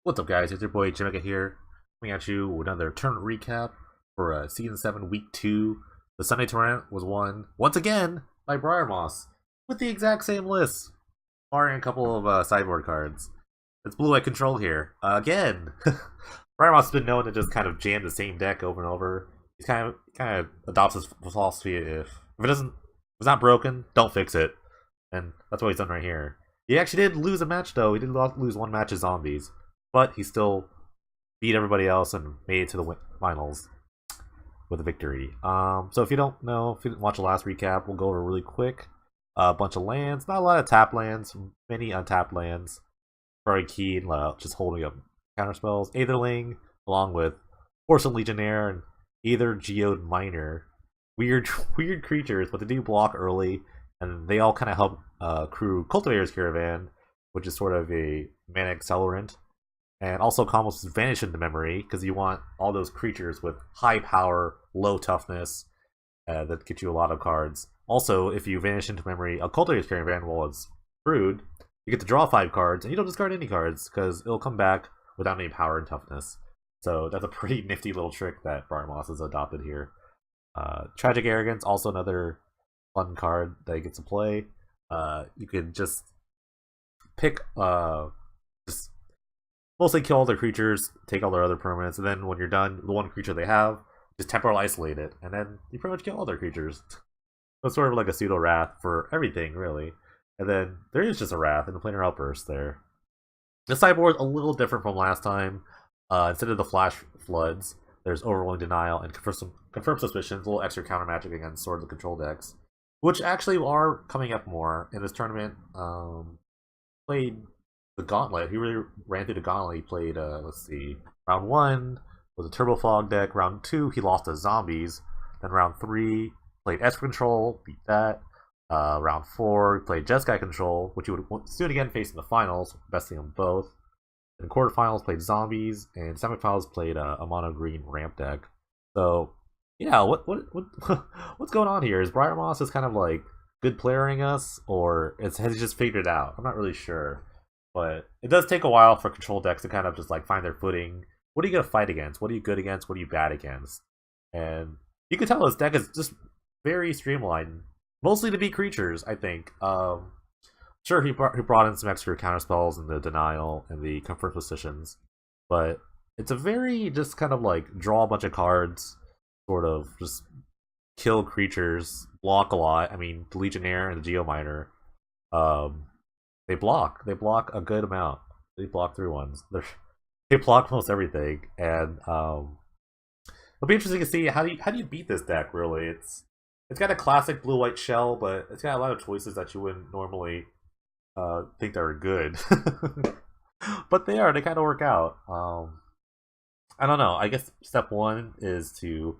What's up, guys? It's your boy Jamaica here, coming at you with another tournament recap for Season 7, Week 2. The Sunday tournament was won, once again, by Briar Moss, with the exact same list, barring a couple of sideboard cards. It's Blue White Control here. Again! Briar Moss has been known to just kind of jam the same deck over and over. He's kind of adopts his philosophy if it's not broken, don't fix it. And that's what he's done right here. He actually did lose a match, though. He did lose one match to zombies. But he still beat everybody else and made it to the finals with a victory. So if you don't know, if you didn't watch the last recap, we'll go over really quick. A bunch of lands, not a lot of tap lands, many untapped lands. Very keen, just holding up counter spells. Aetherling, along with Porcelain Legionnaire and Aether Geode Miner. Weird creatures, but they do block early, and they all kind of help crew Cultivator's Caravan, which is sort of a mana accelerant. And also combos Vanish into Memory, because you want all those creatures with high power, low toughness, that get you a lot of cards. Also, if you Vanish into Memory a Cultivator's Caravan while it's brewed, you get to draw 5 cards, and you don't discard any cards, because it'll come back without any power and toughness. So that's a pretty nifty little trick that Briar Moss has adopted here. Tragic Arrogance, also another fun card that you get to play. You can just pick, just mostly kill all their creatures, take all their other permanents, and then when you're done, the one creature they have, just temporarily isolate it, and then you pretty much kill all their creatures. So it's sort of like a pseudo Wrath for everything, really. And then there is just a Wrath and a Planar Outburst there. The sideboard's a little different from last time. Instead of the Flash Floods, there's Overwhelming Denial and Confirm Suspicions, a little extra counter magic against Swords of Control decks, which actually are coming up more in this tournament. Played the Gauntlet. He really ran through the Gauntlet. He played, let's see, round 1 was a Turbo Fog deck. Round 2, he lost to Zombies. Then round 3, played Esper Control, beat that. Round 4, he played Jeskai Control, which he would soon again face in the finals, besting them both. In quarterfinals, played Zombies, and semifinals played a mono green ramp deck. So, yeah, what's going on here? Is Briar Moss just kind of like good playering us, or has he just figured it out? I'm not really sure. But it does take a while for control decks to kind of just like find their footing. What are you going to fight against? What are you good against? What are you bad against? And you can tell this deck is just very streamlined. Mostly to beat creatures, I think. Sure, he brought in some extra counterspells and the Denial and the Comfort Positions. But it's a very just kind of like draw a bunch of cards, sort of just kill creatures, block a lot. I mean, the Legionnaire and the Geominer. They block a good amount. They block through ones. They block almost everything, and it'll be interesting to see how do you beat this deck. Really, it's got a classic blue-white shell, but it's got a lot of choices that you wouldn't normally think that are good, but they are. They kind of work out. I don't know. I guess step 1 is to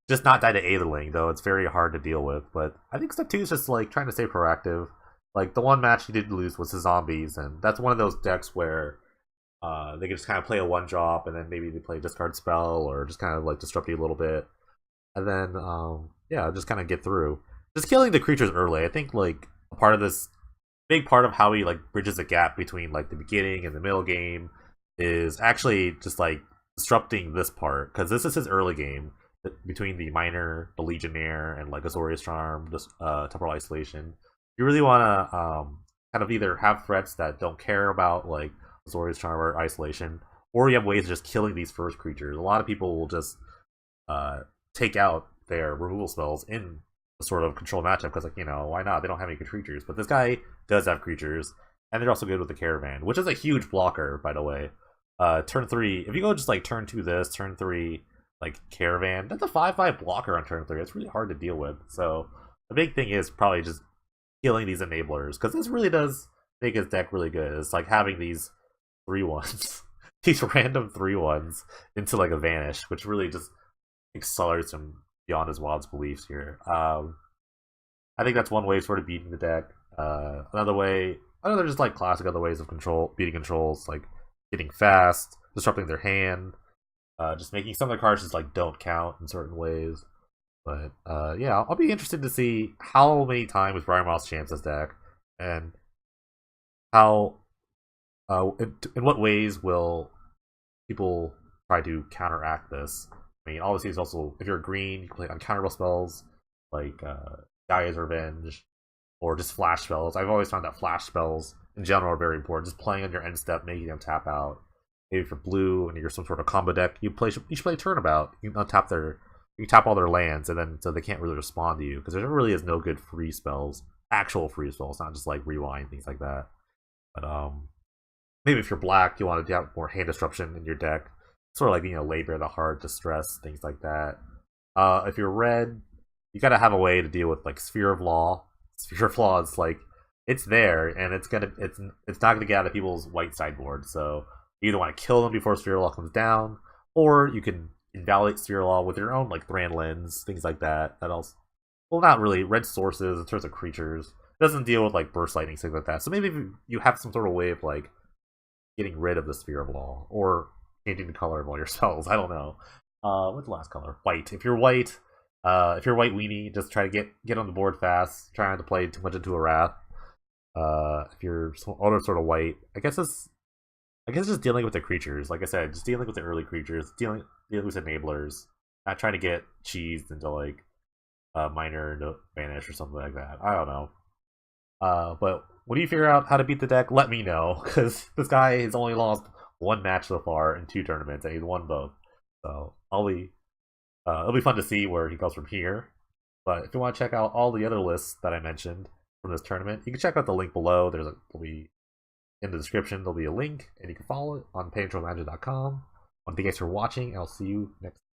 just not die to Aetherling, though it's very hard to deal with. But I think step 2 is just like trying to stay proactive. Like, the one match he did lose was the Zombies, and that's one of those decks where they can just kind of play a 1-drop, and then maybe they play a discard spell, or just kind of, like, disrupt you a little bit. And then, yeah, just kind of get through. Just killing the creatures early, I think, like, a part of this, big part of how he, like, bridges the gap between, like, the beginning and the middle game is actually just, like, disrupting this part, because this is his early game, between the Miner, the Legionnaire, and, like, Azorius Charm, just Temporal Isolation. You really want to kind of either have threats that don't care about like Azorius Charm or Isolation, or you have ways of just killing these first creatures. A lot of people will just take out their removal spells in a sort of control matchup because, like, you know, why not? They don't have any good creatures, but this guy does have creatures, and they're also good with the Caravan, which is a huge blocker, by the way. Turn 3, if you go just like turn 2 this, turn 3 like Caravan, that's a 5/5 blocker on turn 3. It's really hard to deal with. So the big thing is probably just killing these enablers, because this really does make his deck really good. It's like having these 3/1s, these random 3/1s into like a Vanish, which really just accelerates him beyond his wildest beliefs here. I think that's one way of sort of beating the deck. Another just like classic other ways of beating controls, like getting fast, disrupting their hand, just making some of the cards just like don't count in certain ways. But yeah, I'll be interested to see how many times Briar Moss champs this deck, and how in what ways will people try to counteract this. I mean, obviously, it's also if you're green, you can play uncounterable spells like Gaia's Revenge or just flash spells. I've always found that flash spells in general are very important. Just playing on your end step, making them tap out. Maybe if you're blue and you're some sort of combo deck, you should play Turnabout. You can untap you tap all their lands, and then so they can't really respond to you because there really is no good free spells, actual free spells, not just like rewind things like that. But maybe if you're black, you want to have more hand disruption in your deck, sort of like Labor the Heart, Distress, things like that. If you're red, you gotta have a way to deal with like Sphere of Law. Sphere of Law is like it's there, and it's not gonna get out of people's white sideboard. So you either want to kill them before Sphere of Law comes down, or you can invalidate Sphere of Law with your own like Thran Lens, things like that. That also, well, not really. Red sources in terms of creatures it doesn't deal with like burst lightning, things like that. So maybe if you have some sort of way of like getting rid of the Sphere of Law or changing the color of all your spells. I don't know. What's the last color? White. If you're white, weenie, just try to get on the board fast. Try not to play too much into a Wrath. If you're other sort of white, I guess just dealing with the creatures. Like I said, just dealing with the early creatures, dealing with enablers, not trying to get cheesed into like minor into Vanish or something like that. I don't know. But when you figure out how to beat the deck, let me know, because this guy has only lost one match so far in 2 tournaments, and he's won both. So it'll be fun to see where he goes from here. But if you want to check out all the other lists that I mentioned from this tournament, you can check out the link below. There'll be in the description. There'll be a link, and you can follow it on PennyDreadfulMTG.com. I want to thank you guys for watching, and I'll see you next time.